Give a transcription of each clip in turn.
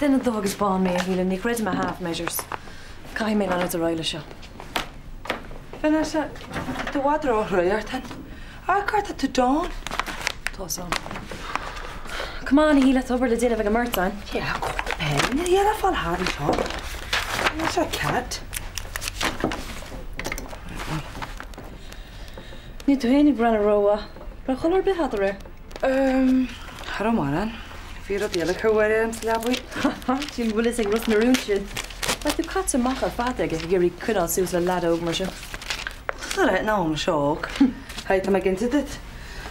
Then the dog is born me a healing. Nick read my half measures. Kai me on at the royal show. Vanessa, the water over here, then. I got it to dawn. Toss on. Come on, heal it over the din of a merton. Yeah, go to bed. Yeah, that's all hard and short. That's a cat. Need to any brand rowa. But color be had there. I don't want it. If you're the other career, I'm slabby. She'll will say rough maroon shit. Like the cats and macher father if you could not suit a lad over my ship. Alright, now I'm shock. How to make into it?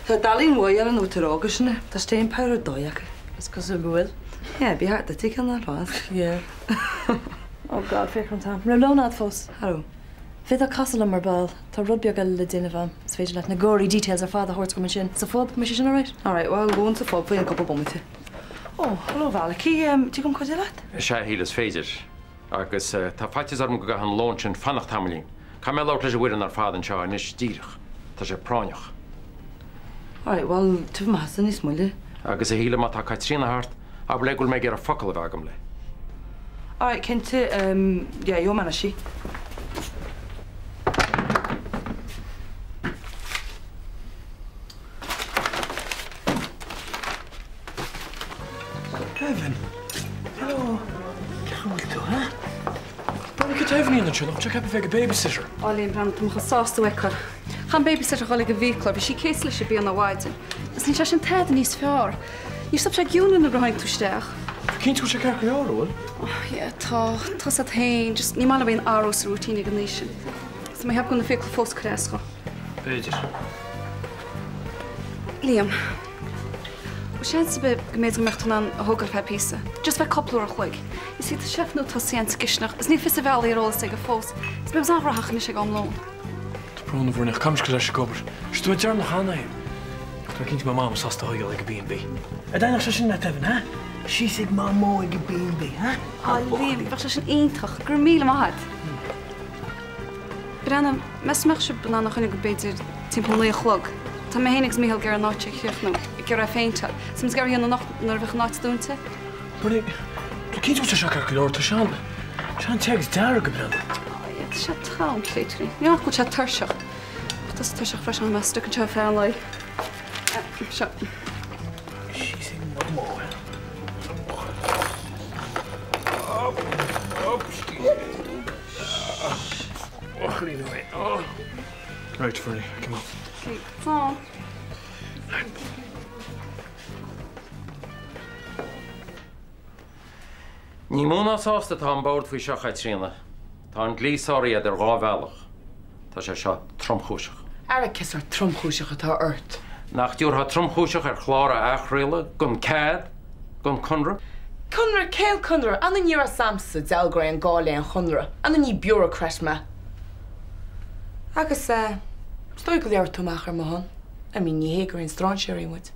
So darling, why are you not to rock, isn't it? That's staying power of doyak. It's because of will. Yeah, be hard to take on that one. Yeah. Oh God, fair come time. Rolona at fuss. Hello. Fydda castle am ball. Ta rudbio gal le din of Sfeid let na gory details of father horse coming in. So fob, my she's alright. Alright, well, go on to fob for a couple of moments. Oh, hello, Valaki. Do you come cause you lad? Sha healas phaser. Agus tá fatis arm go han launch and fannacht hamlin. Camel out le wir an father and Shaw nis dírach. Tá sé práneach. Alright, well, tu masan is mulle. Agus a heala mat Katrina Hart. A blegul me ger a focal of agam le. Alright, Kente, yeah, your man is she. Evan. Hello. Come to, huh? But get Evan in the channel. Check out a babysitter. Ollie and Brandon, I'm sauce to wicker. Han babysitter holly a vehicle, but she casely should be on the wide. It's not just in Ted and his fair. You stop check you in the behind to stare. Can't you check out your role? Oh, yeah, toss at hain, just ni mal bein arrows routine ignition. So my have gone the vehicle false cresco. Pages. Liam. Chance be gemeet mecht aan hoger pizza. Just for couple or quick. You see the chef no tossians gishner. Is niet festival hier alles tegen fos. Is bij zoveel rachen is gaan loon. De pronen voor een kamsklasje koper. Stoot jaar nog aan hij. Ik kind mijn mama zat te houden like a B&B. Uiteindelijk zou ze net hebben, hè? She said mama like a B&B, hè? Oh, Liam, was is een eendag. Gramile maar had. Brennan, mes mag je banana gaan ik beter tempel leeg glog. Tá mé hénig mé gar náte chichno. Ik gur a féinte. Sims gar an nach nervh ná dúnta. Bud cí se se leir seán. Sean tegus de go brenn. se táléitrí. Ní go se tarseach. Tás tuiseach freis an meiste go te fé lei. Se. Right, Fernie, come on. Okay, come Ní múna sásta tá an bord faoi seo Katrina. Tá an glísáí idir rábhealach. Tá sé seo tromchúiseach. Arachas ar tromchúiseach atá ort. Nach dúr ha tromchúiseach ar chlára achréile, gon cad, gon conra. Conra, céil conra, anna ní a samsa delgra an gála an chunra, anna ní bureaucrat me. Agus stoi go leir túmach ar mahan, a mí ní hégur in strán séirí muid.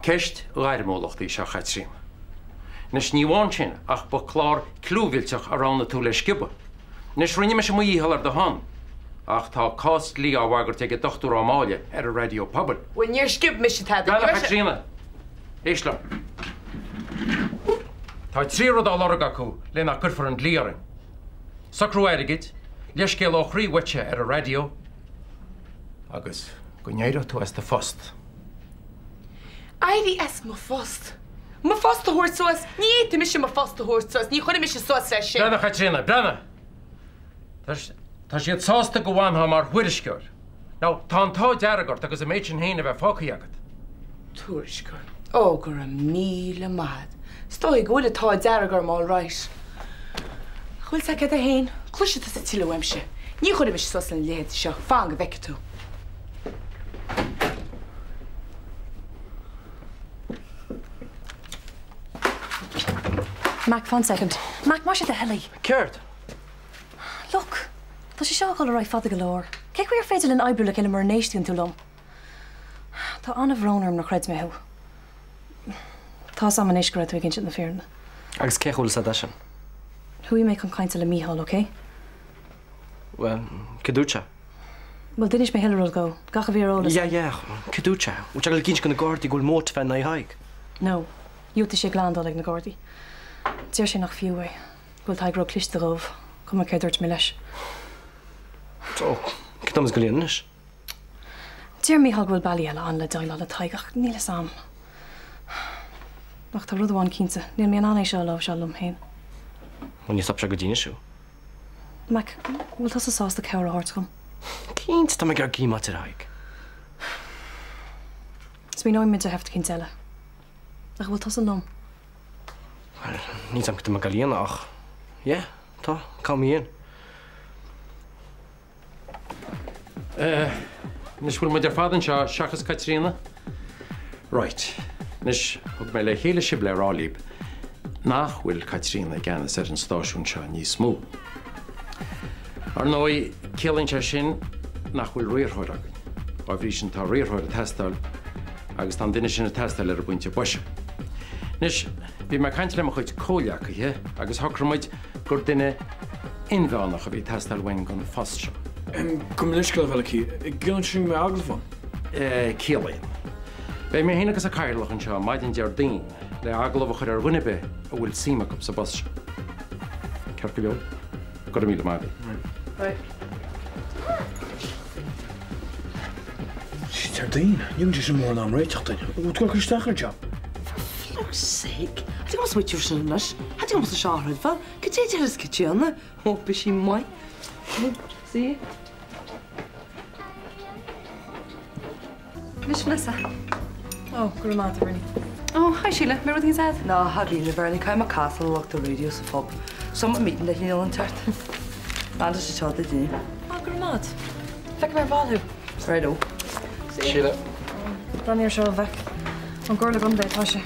Ceist gairimólachtaí seo Katrina. Nes ní bháin sin ach ba chlár clúbhilteach aránna tú leis sciba. Nes rinne me sem íhall ar do hon. Ach tá cást lí áhhagart ag dochtú Amália ar a radio pobl. When níor skib me sé tad. Gala Katrina. Éisle. Tá trírodá lorga acu lena gurfar an líaring. Sacrú airigid, leis céil óchrí witse ar a radio. Agus go néireach tú as de fost. Airi es ma fost. Ma fost a hort soas, ní éte mis ma fost a hort soas, ní chunne mis soas leis sé. Brenna Katrina, brenna. Tá siad sásta go bhhaintha mar huirisceir. Ná tá an tá dearagart agus a méid sin héana bheith fácaí agad. Tuairisceir. Ó gur a míle mad. Stoi gohfuil atá dearagar má ráis. Chfuil sa cad a héin, chluise sa tiilehhaimse. Ní chunne mis soas an léad seo, fá go bheice tú. Mac, 1 second. Mac, mar sé de heli. Ceart. Look, tá sé seo go raibh fada go leir. Cé chuir féidir an ebrúla in mar néistún tú lom. Tá anna bhrónarm nach chreid méhu. Tá sam an éisgur tú ginn sin na fearna. Agus céchúil sa dasin? Thuí mé chun cainte le míhall, okay? Well, cadúte. Well, dinis mé heile go. Gacha bhí rólas. Ja, cadúte. Úte go cinint go na gáirtaí gúil mót fan na haig. No, dúta sé glándal ag na gáirtaí. Deir sé nach fiú é. Bhfuil tá gro cliste roh, cum a céidirt mé leis. So, Cydom ysgolionnus. Deir Mícheál bhfuil bailí eile an le daile le taigach níle sam. Ach tá rud amháin cínta, níl mé an anéis seo leh se lom héin. When you stop siya godine siw. Mac, bhfuil tá sásta ceir a háirtcom. Cynt, da mae gael gima tyr haig. Is mí nóimid a hefta cín eile. Ach bhfuil tá lom. Wel, nid am Cydom ysgolion, ach. Ie, ta, cael mi un. Nis bhfuil muidir fadan seo seachas Caitríona? Right. Nis thug mé le chéile sib le rálíb. Nach bhfuil Caitríona gceannas ar an stáisiún seo níos mó. Ar nói céalann sé sin nach bhfuil riorthóir agan. Á bhrí sin tá riorthóir a testáil agus tá duine sin a testáil ar a buinte buise. Nis bhí me caiint le mo chuid cóleacha, he? Agus thocramuid gur duine inmheánach a bhí testáil wein gan fast seo. Kom je niskel wel aquí. Gillen sin me agla van. Céalainn. Bé mé héanagus a cairlach an seo maidin deardín le aglah ar bhuiinebe a bhfuil síach sa bus seo. Ceir go leor? Go míle mága. Si tardín. Jung is een moor naam reitachtain. Wat kan ik stachar job? Fuck's sake. Had ik was met je zonnes? Had ik was een schaar van? Kijk je eens kitchen? Hoop is hij mooi. Zie je? Miss Melissa. Oh, gur má rinne. Oh, hi Sheila. Remember things said? No, had we never any kind of castle locked the radio so fob. Some meeting that you know in tart. Man, just a shot the day. Oh, gur má. Feic mar bhú. Right oh. Sheila. Braníir seo bheith. An ggóla gom bé tá sé.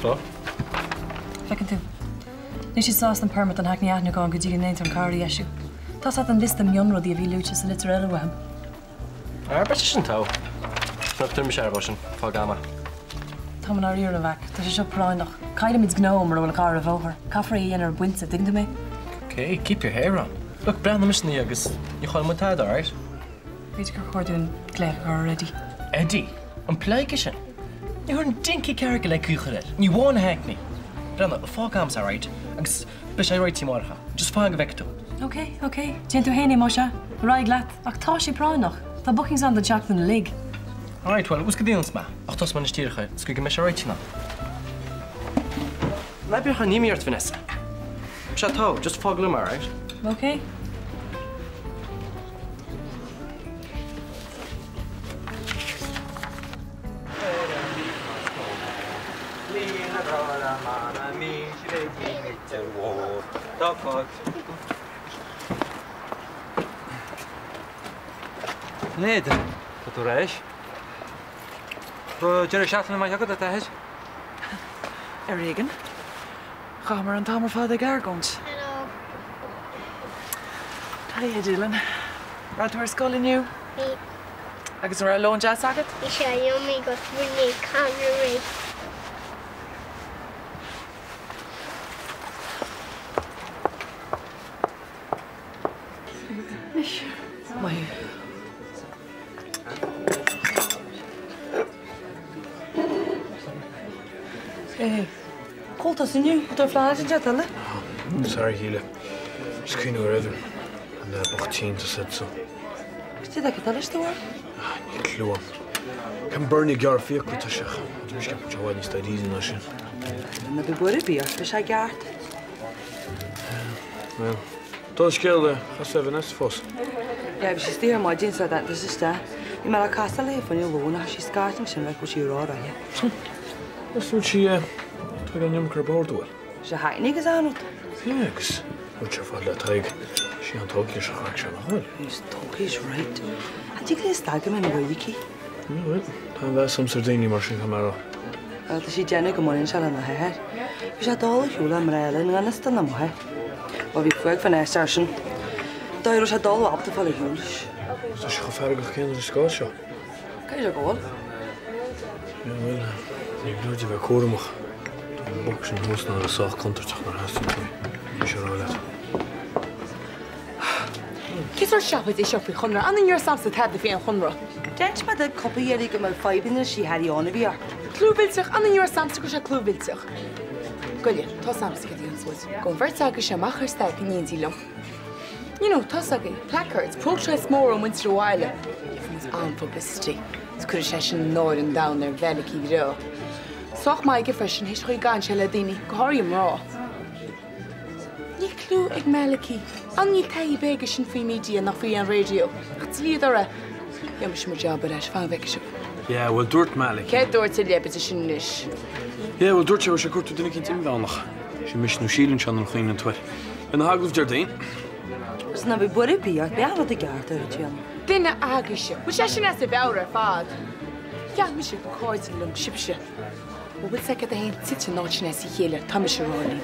So? Fecinn tú. Ní si sás an permit an haicní aithne gáin go dtí néint an carí eisiú. Tás at an list am mionrodí a bhí lúte sa litar eile webm. Beth sin tau. Snach dym siar bosyn, fá gama. Tá man áíar a bheic, Tá sé seo práinnach. Caiile míid gnóm ar bhfuil car a bhóthar. Caafar í inar buinte, dign mé? Okay, keep your hair on. Look, Brand mis ní agus, ní cháil mu tad, alright? Beidir gur chuirún gléach already. Eddie, an pleige sin. Ní chuir an dinky carga le cúchail. Ní bháin haicní. Brand, fá gams, alright? Agus, bis sé roiid tí marcha. Just fá go vecto. Okay. Tían tú héine má se, raig leat, ach tá sé práinnach. Tá bookings an de Jack na lig. Alright, well, who's go díons ma? Ach, tos man istíircha, sgu go me sé roiid tína. Na bíor cha níimiart Vanessa. Se tá, just fá glum, alright? Okay. Nid, wat doe reis? Pro Jerry Shatton maar jacket dat is. Regan. Ga maar aan tamer vader Gargons. Hello. Hiya, Dylan. Right to school in you? Me. Agus ar alone jazz agad? Isha yummy got really canary. My. Hey. Coltas in you? Wat flaas in jet alle? Sorry, Hila. Misschien nog even. En de bochtien te zetten. Zit dat alles door? Niet loon. Ik heb Bernie Gar vier kwartier zeg. Dus ik heb jou niet staan die als je. Maar de goede bier, dus hij gaat. Wel. Dat is geld. Ga ze even naast vast. Ja, we zitten maar jeans dat dus is daar. Je maar een kast alleen van je loon, als je skating zijn, wat je raar hè. Dat is wat je. Toch een nummer boord door. Ze ga je niks aan het. Ja, ik. Wat je van dat rijk. She aan Tokyo zo graag zijn nog. Is Tokyo's right. Had je gelezen dat ik met een wiki? Ja, weet. Dan was soms er ding niet meer zien maar. Dat is Jenny kom in zal naar her. Je zat al heel aan rijden en dan staan dan maar. Wat wie voor van station. Daar is het al op te vallen jongens. Dus je gevaarlijk kinderen de school zo. Kan je dat gewoon? Ja, wel. Ik doe het je bij koren mag. De box en hoest naar de zaak komt er toch naar huis toe. Is je al uit. Kijk Is ar siafad é seo fao chunra, an ar samsa tad fé an chunra. Dent ma de coppa éri go má fáibin sí haíána bhí. Clúbilteach an ar samsa go se clúbilteach. Goile, tá samsa go dtíon suas. Go bhirt agus sem machar sta go níontílam. Tá aga placards, protest mór an winter bhile. Ifmas an publicity. Could have session northern down there, Veliky Grill. Soch my gefresh his chuig gan se le daoine go háirim rá. Ní clú ag Melicky. An ní taí béige sin faoi media nach faoi an radio. Ach líad ara. Yam is mar job ar fan bheice. Yeah, well dúirt Melicky. Cé dúirt a lebit sin nis. Yeah, well dúirt se cuatú duine cin timhánach. Si mis nó sílann se an chuoin an tuair. An haglah Jardine. Is na bhí buiripí ag beabhad a gceart ar tíam. Duine agaise, bu sé sin as a bhear ar fad. Ja, mi sé go cáidí lum sibse. Bhfuil sa a hén tite náitina sa chéile tá se ráí.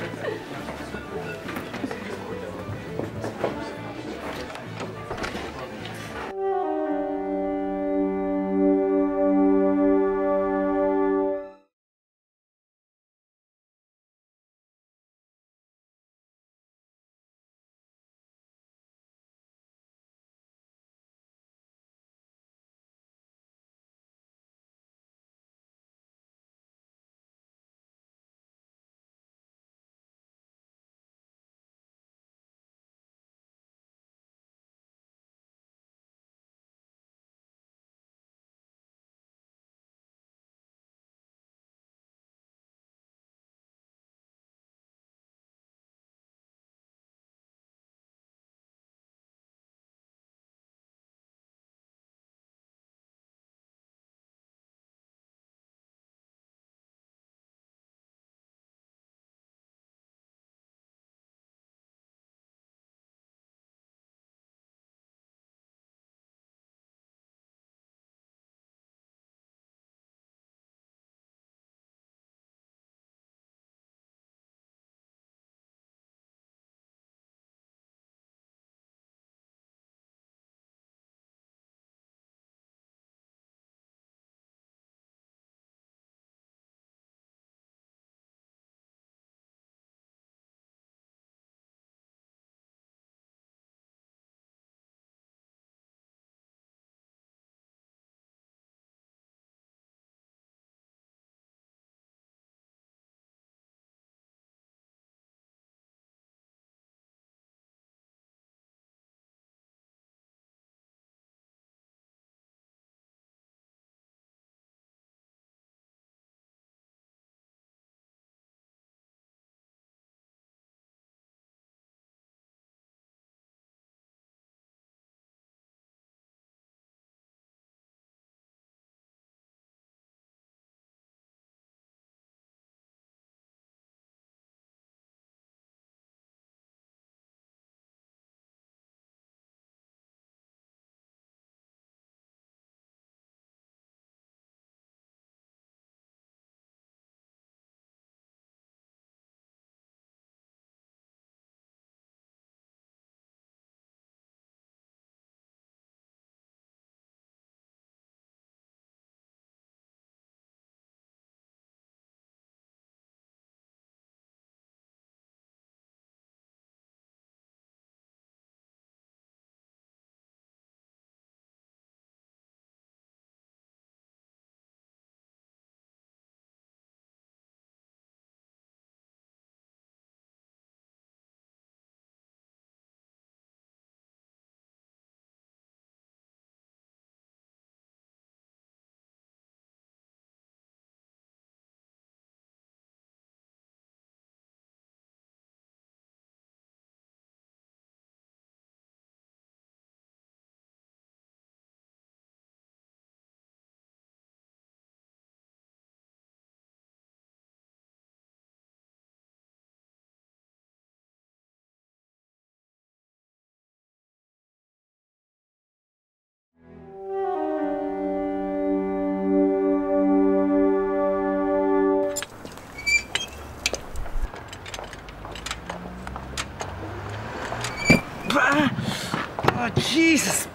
Oh, Jesus.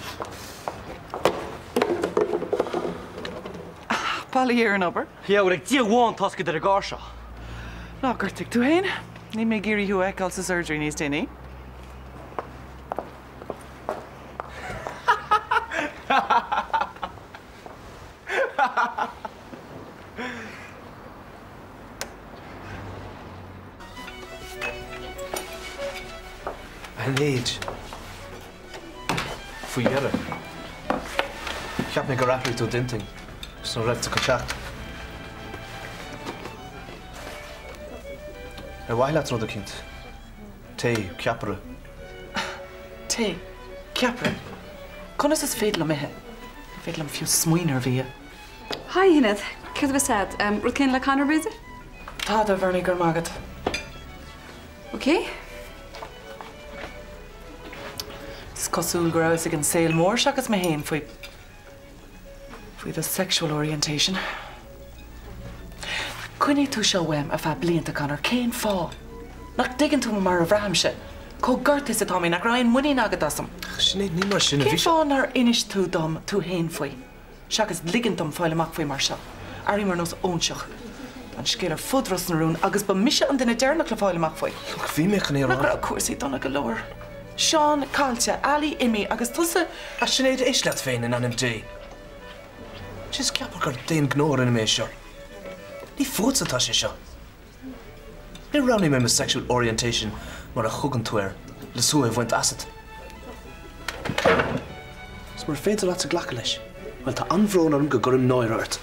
Pally here and over. Yeah, well, I do want to get a garsha. No, Gertig, tú hain. Ní mé géirí hu eáil sa surgery níos déine. An age. Fwy gyrra. Chiap na garafri to dinting. Sno ref to kachak. Waila tro da kint. Te, chiapra. Te, ciapra. Conas is féadla mithe. Féadla fiú smuoinar bhí. Hi, Hinad. Cyd fy sad, rwy'n cyn le Conor Bridger? Tá da bharnaí gur magad. Okay. Is cosúil gur áil ag an saoil mór seachas me héin faoi the sexual orientation. Cuine tú seo weim a bheit blianta Conor céin fá. Nach digan tú mar a bhraimse. Có gortas atá mí nach raon muí agad asam. Sinead ní mar sinna Cé fá nar inis tú dom tú héin faoi. Seachas ligant dom fáil amach faoi mar seo. Arí mar nos ónseach. An scéar fudras na rún agus ba mise an duine déirnach le fáil amach faoi. Look, bhí me chan Nach ra cuasaí donna go leir. Seán, Cáilte, Ali, Imi agus tusa. A Sinead is leat féin in NMD. Just ceapar gur déon gnóir in mé seo. Ní fótsa tá sé seo. Ní rannaí me sexual orientation mar a chugan tuair le sú a bhaint asad. Is mar féintear leat a ghlacha leis. Well, tá anbhrón orm go gurim náir ort.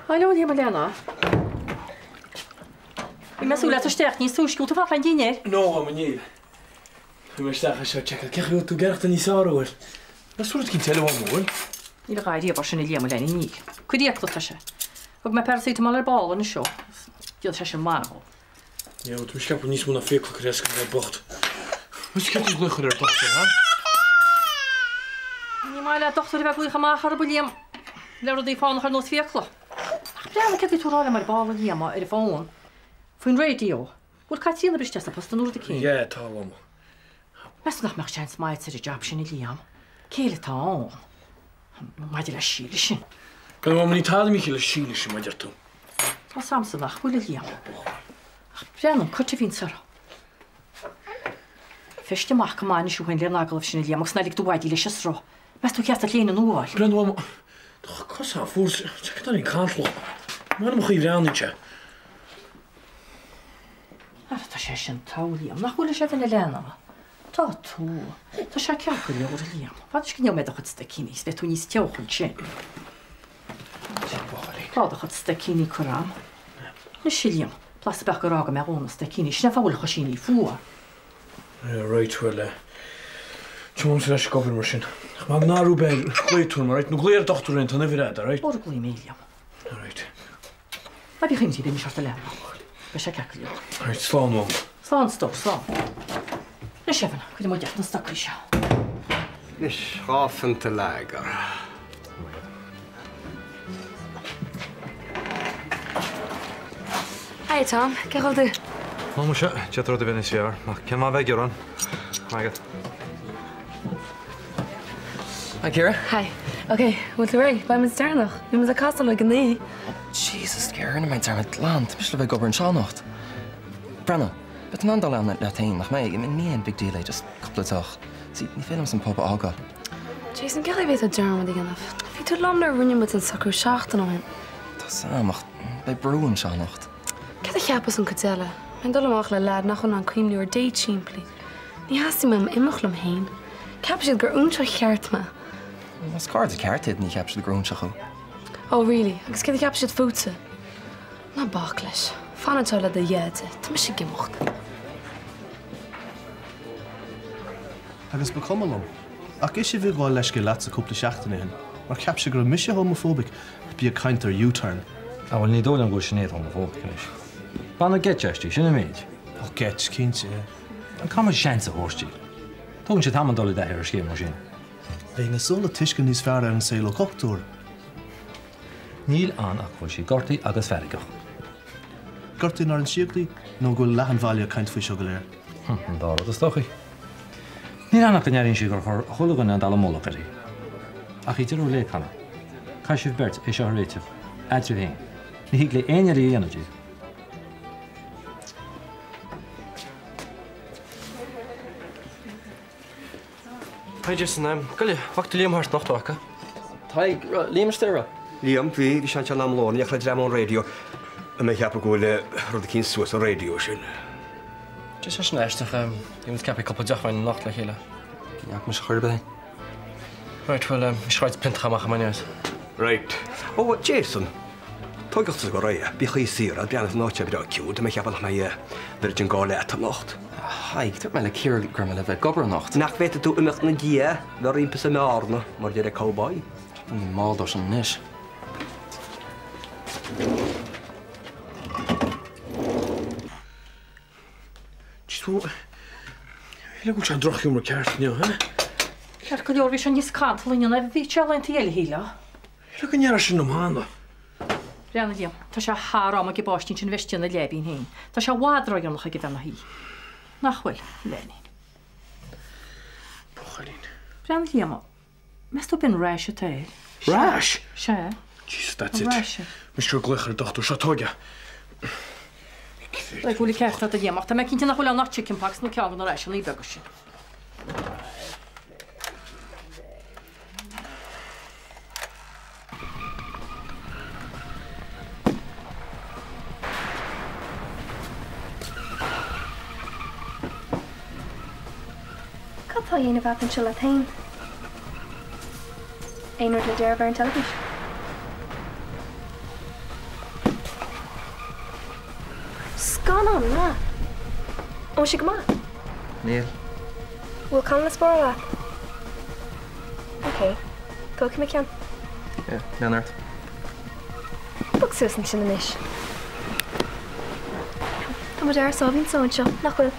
Hallo, die Malena. Ik ben zo laat sterk, niet zo goed. Wat van diner? No, meneer. U was daar zo checken. Kijk hoe toe gercht niet zo hoor. Dat soort kind helemaal mooi. Je gaat hier pas een hele Malena niet. Kun je dat tussen? Ook met paracetamol erbij en zo. Je dat is een man. Ja, want we schappen niet zo naar veel kresk in de bocht. We schappen het lucht er toch hè? Je maar laat dochter weer goed gemaakt hebben, William. Laat die van haar nooit verklo. Ja, ik heb dit vooral maar ballen hier maar er van. Voor een radio. Hoe kan je nou best pas dan de kind? Ja, het allemaal. Best nog maar chance maar het job zijn Liam. Kele taal. Maar die lachilischen. Kan we niet halen met je lachilischen maar toe. Wat samste dag, hoe Liam. Ja, dan kort je vindt Feste mag kom aan je geen nagel of Liam. Maar snel ik doe die lachjes ro. Best hoe gaat het lenen nu al? Brand wel. Toch kassa voor zeg dan in kansel. Maar dan moet je aan niet. Dat is een touwliam. Maar hoe is het in Elena? Dat toe. Dat is een Liam. Wat is je met dat stekkinis? Dat toen is het jou goed. Dat het stekkini koram. Liam. Plaats bij geraken met ons stekkini. Snel van wel voor. Ja, right wel. Tjoms is kopen machine. Ik mag naar Ruben. Goed doen, maar ik nog leer toch doen, dan even dat, right? Wat ik Liam. Right. Maar die ging ze bij mij starten leren. Best Liam. Right, slaan wel. Slaan stop, slaan. Chefen, kun je moet echt een stukje schaal. Is schaffen te lager. Hi Tom, kijk al de. Nou moet je, je trouwt binnen jaar, maar kan maar weg Joran. Maar het. Hi Kira. Hi. Okay, wat doe je? Bij mijn ster nog. Je moet de kastel liggen nee. Jesus, Kira, mijn ster met land. Misschien we over een schaal Brenna. But none of them that thing, like me, me and big deal, just a couple of talk. See, the films and pop aga. Jason, get away with German again. If you told London running with the soccer schacht on him. Das macht bei Bruin schon noch. Get the chapels on Kutella. Mijn dolle mag lad nog een cream door date simply. Die haast hem immer glom heen. Cap je het groen zo gert me. Was card kaart het niet heb je de groen zo. Oh really? Ik ken de cap je het voeten. Na bakles. Van het zal de jette. Het misschien gemocht. Agus becomlum. Ach is je bhí gáil leis go leat a cúpla seachtaine hin, mar ceap sé gur mise homophobic bí a caintar U-turn. A bhfuil ní dóla an go sinnéad homophobic is. Banna getteistí sinna méid. Ó get cinse. An cum seansa hóirtí. Tugann sé tamán dul dethir ar scéim mar sin. Bhí na sola tuiscin níos fearr an saola cochtúir. Níl an ach bhfuil sí gortaí agus ferrigach. Gortaí nar an sioglaí nó go lehan bhaile caint faoi seo go léir. An dárad is stochaí. Ní annach an nearíonn si gur chulagan an dal mólachtaí. Ach í tíú le chana. Cai sibh bert é seo réiteh. Adriú héin. Ní hiic le aonar í dhéanadí. Hi Jason, go le bhacht Liam hart nachtácha. Taig, Liam Stera. Liam, fi sian sian am lôn, iach le dram o'n radio. A mae chiap o gwyle roedd y cyn sŵs o radio sy'n. Just as neistach, i'n capi couple diach fain nacht le chéile. Iach mis chwyr bydde. Right, well, mis rhaid pint chamach am aniad. Right. O, Jason. Tog o'ch sy'n gorau, bi chi sir, a bianedd notio byd o'r ciwd, a mae chiap o'ch mae Virgin Gole at am nocht. Haig, dwi'n meddwl cyr gyrma le fe gobr nocht. Nach fet ydw ymwch na gia, fel un pys y marno, mor dyr y cowboy. Dwi'n modd oes yn nis. Jyst Hyle gw'n sian droch yw'n cart ni o, ha? Cart gwylio'r fi sian nis cant, lyn yna fi sialain ti eli hila. Hyle gw'n iar sy'n ymhan o. Rhan ydi, ta sia har am ag i bostin sy'n festiwn y lebi'n hyn. Ta sia wadro i gynnych ag i fanna hi. Nachwyl, Lenny. Bwchalin. Rhan ydi am o, mes tu bin rash y te. Rash? Sia. Jesus, that's it. Rash. Mis siwr glech ar doctor Siatogia. Rhaid gwylio cert at y diamach, ta mae cynti na chwilio not chicken packs nhw ciawn o'r rash yn libeg o si. Tá dhéanamh ag an se le tain. Éonar le déir ar an telefís. Scan an na. Ó si go má? Níl. Bhfuil can le spór le? Ok. Go me cean. Leonard. Bug suas an sin inis. Tá mar deir sábhín sáin seo, nachhfuil.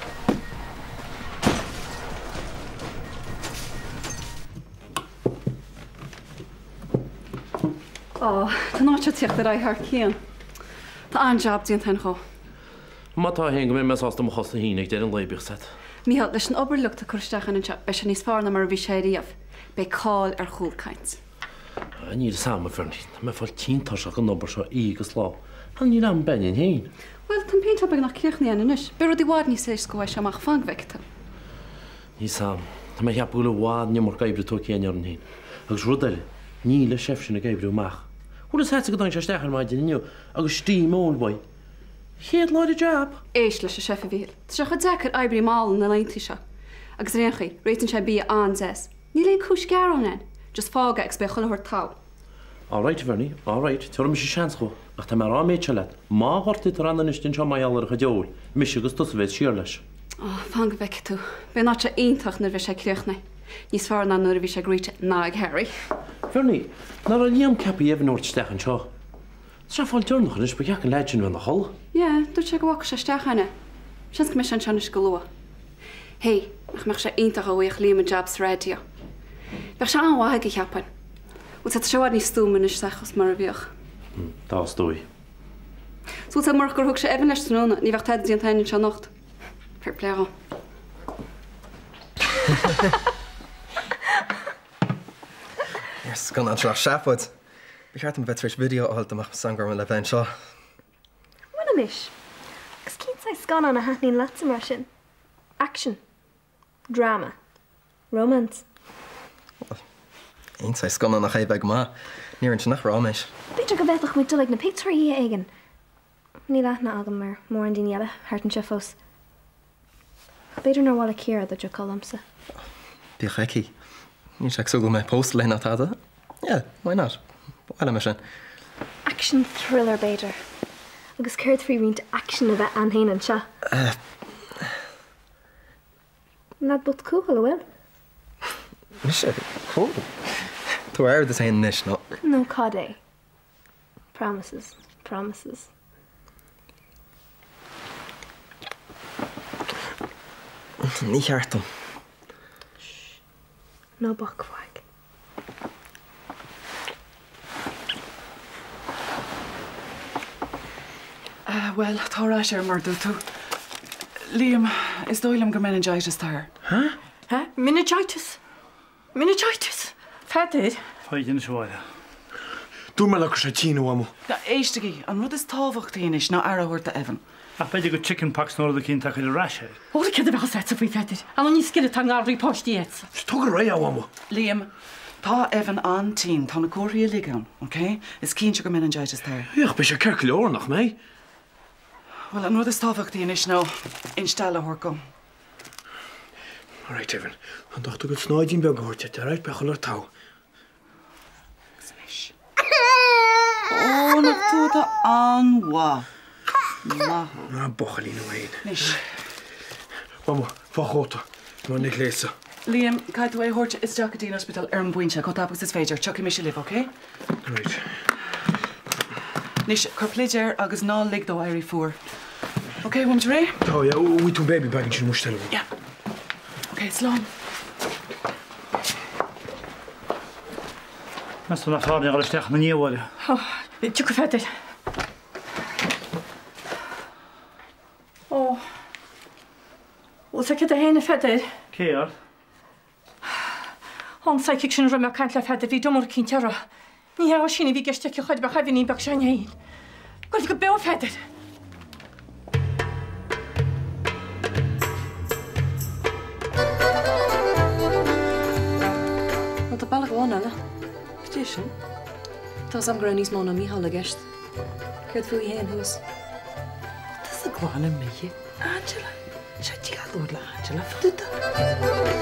Oh, tá náte tíocht ar raithar cían. Tá an job díon tain cho. Má tá hen go mé mes ásta mo chosta hínig déir an leibich set. Míhall leis an oberlucht a chuisteach an be se níos fána mar bhí sé riamh, be cáil ar chúlcaint. Ní sama ferní, me fáil tíntáseach an obair seo ígus lá. Han ní am benin héin. Well, tan peint beag nach cíochnaí an inis. Be rud i bhád ní sé scoáis amach fangvecta. Ní sam, Tá me heapúla bhád nemor gaibre tó céanar an héin. Agus rudaile, ní le sef sin a gaibrú mach. Húlas het go dain se stechar maid inniu, agus tí mólboi. Chéad láid a job? Éis leis a sefa bhíl. Tá se chud deachar eibrí mála na leintí seo. Agus réanchaí, réitan sé bí an zes. Ní le cúis garan just fága ag be chulathir tá. All right, Vernie, all right. Tuair me sé seans go. Ach tá mar áméid se leat. Má hortí tar anna nistin seo maiallar a deol. Mis agus tus bheith siar leis. Fanga veic tú. Be ná se aintach nar bheith sé críochna. Níos fear ná nuair a bhí sé gríte ná ag Harry. Vernie, nar a líam capi even úirt stechan seo. Tá fáil tearnach is be ceach an leid sin bheith na hol. Ja, dúirt sé go bhacha sé stechanna. Seans go me sin seanis go lua. Hé, ach meach sé aintach a bhuaich líam jobs radio. Bheith se anhaig i cheapan. Wt het seo ní stúman is sechas mar a bhíoch. Tá stúi. Sú tá mar gur thug sé evan leis tróna, ní bheith tead díon tainin se nacht. Fair play á. Yes, gan an tra seapod. Beart an vetris video áhalt amach sangar me le bhain seo. Muna mis. Gus cín scan an a haithnín leat mar sin. Action. Drama. Romance. Eins is gan an nach éibeg má. Níor an sin nach ráméis. Beidir go bheitach mu dulig na picturí aigen. Ní leithna agam mar mór an daine eile, hart an sefos. Beidir nar bhála céra do columnsa. Bí cheici. Ní seach sugil me post lena tada? Yeah, why not? Bhile me sin. Action thriller beidir. Agus céir frí rint action a bheith anhéin an seo. Nad bud cúchal a bhfuil? Mis sé, cool. Tú air the same nish, no? No cad Promises, promises. Ní cheartm. No bachfag. Well, tárá sé mar dú tú. Liam, is dóilm go meningitis tar. Huh? Huh? Meningitis? Meningitis? Fedid? Fáidin seáile. Dú me legur sé tíú amú. Na éisteigi, an rud is tábhachttaíis ná arahirta Evan. A beidir go chicken packs nóir a cinn take le raise. Óra cad a bheith set a bhí fedid. An ní skillet tan gábrí postí et. Tugur ré amú. Liam, Tá Evan an tí tá na cuairí ligan, ok? Is cín se go meningitis there. Ach, be sé ceir leor nach mé? Well, an rud is táfachtaí is nó instal a thorcom. All right, Evan. An dacht go snáidín be goirte, te ráid bechal ar tá. Ó, nach túta anha. Na, bochalí nó hain. Nis. Mama, fachóta. Má nig lésa. Liam, caiid é thuirte is deach dín hospital ar an buinte go tapgus is féidir, tucha mis liv, ok? Right. Nis, chu pléidir agus ná lig dó airí fuair. Ok, bhaim ré? Tá, ja, we tú baby bag sin mustel. Ja. Ok, slán. Mas na fáne ar steach na níomhile. Tu go feidir. Ó. Ó sa a héna feidir. Céar? Hon sa cic sin rym a cant le feidir hí domor cín teara. Ní hea sinna bhí geiste chuid be chaimh ní bag se héin. Goil go be feidir. Tá bailach bhána le. Dí sin? Tá am gra níos mána míhall a gceist. Cuid fuí héan hús. Tás a glána mé. Angela, se tí galúir le Angela fuúta.